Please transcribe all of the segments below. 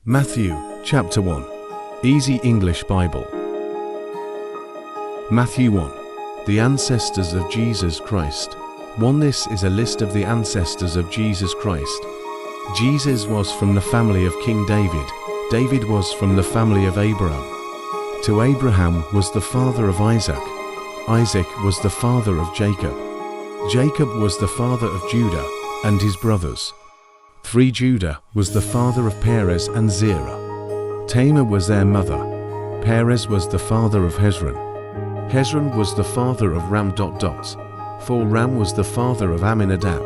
Matthew, chapter 1. Easy English Bible. Matthew 1. The ancestors of Jesus Christ. 1. This is a list of the ancestors of Jesus Christ. Jesus was from the family of King David. David was from the family of Abraham. To Abraham was the father of Isaac. Isaac was the father of Jacob. Jacob was the father of Judah and his brothers. 3. Judah was the father of Perez and Zerah. Tamar was their mother. Perez was the father of Hezron. Hezron was the father of Ram. 4. Ram was the father of Amminadab.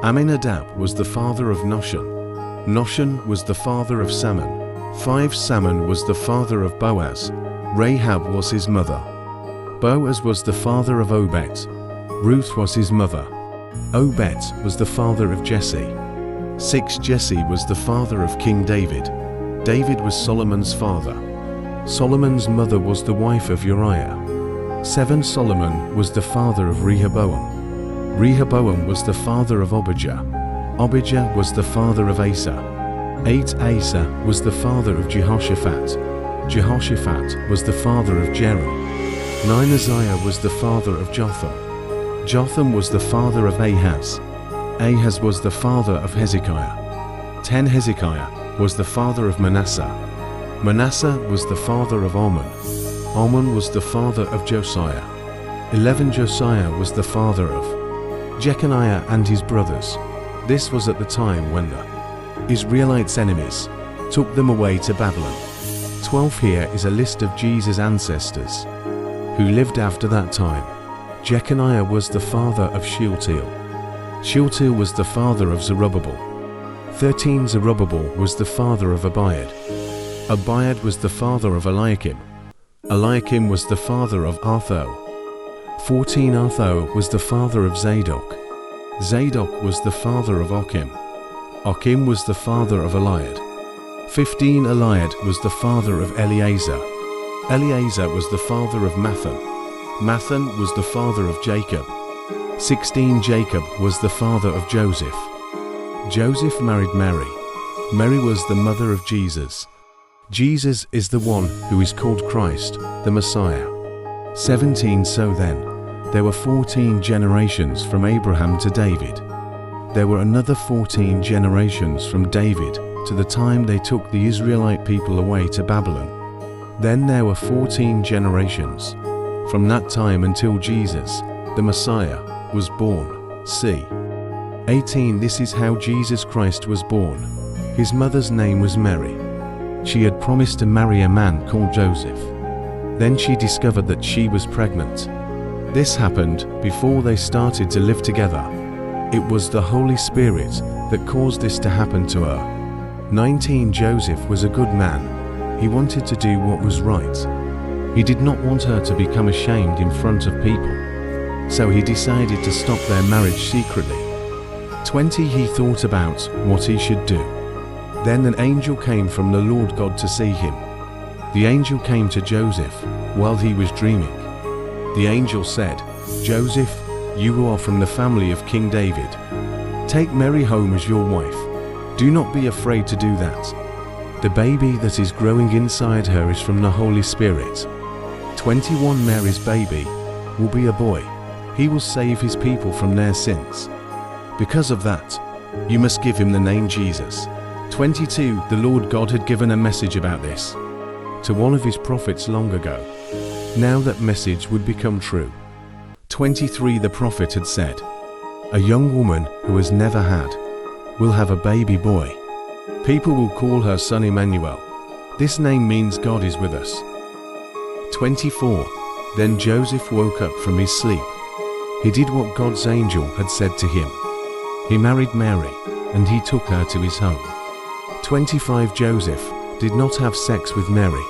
Amminadab was the father of Noshan. Noshan was the father of Salmon. 5. Salmon was the father of Boaz. Rahab was his mother. Boaz was the father of Obed. Ruth was his mother. Obed was the father of Jesse. 6. Jesse was the father of King David. David was Solomon's father. Solomon's mother was the wife of Uriah. 7. Solomon was the father of Rehoboam. Rehoboam was the father of Abijah. Abijah was the father of Asa. 8. Asa was the father of Jehoshaphat. Jehoshaphat was the father of Jeram. 9. Uzziah was the father of Jotham. Jotham was the father of Ahaz. Ahaz was the father of Hezekiah. 10. Hezekiah was the father of Manasseh. Manasseh was the father of Amon. Amon was the father of Josiah. 11. Josiah was the father of Jeconiah and his brothers. This was at the time when the Israelites' enemies took them away to Babylon. 12. Here is a list of Jesus' ancestors who lived after that time. Jeconiah was the father of Shealtiel. Shealtiel was the father of Zerubbabel. 13. Zerubbabel was the father of Abiad. Abiad was the father of Eliakim. Eliakim was the father of Artho. 14. Artho was the father of Zadok. Zadok was the father of Achim. Achim was the father of Eliad. 15. Eliad was the father of Eleazar. Eleazar was the father of Matthan. Matthan was the father of Jacob. 16. Jacob was the father of Joseph. Joseph married Mary. Mary was the mother of Jesus. Jesus is the one who is called Christ, the Messiah. 17. So then, there were 14 generations from Abraham to David. There were another 14 generations from David to the time they took the Israelite people away to Babylon. Then there were 14 generations from that time until Jesus, the Messiah, was born. C. 18. This is how Jesus Christ was born. His mother's name was Mary. She had promised to marry a man called Joseph. Then she discovered that she was pregnant. This happened before they started to live together. It was the Holy Spirit that caused this to happen to her. 19. Joseph was a good man. He wanted to do what was right. He did not want her to become ashamed in front of people. So he decided to stop their marriage secretly. 20. He thought about what he should do. Then an angel came from the Lord God to see him. The angel came to Joseph while he was dreaming. The angel said, "Joseph, you are from the family of King David. Take Mary home as your wife. Do not be afraid to do that. The baby that is growing inside her is from the Holy Spirit." 21. Mary's baby will be a boy. He will save his people from their sins. Because of that, you must give him the name Jesus. 22. The Lord God had given a message about this to one of his prophets long ago. Now that message would become true. 23. The prophet had said, "A young woman who has never had will have a baby boy. People will call her son Emmanuel." This name means God is with us. 24. Then Joseph woke up from his sleep. He did what God's angel had said to him. He married Mary, and he took her to his home. 25. Joseph did not have sex with Mary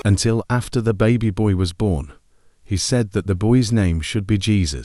until after the baby boy was born. He said that the boy's name should be Jesus.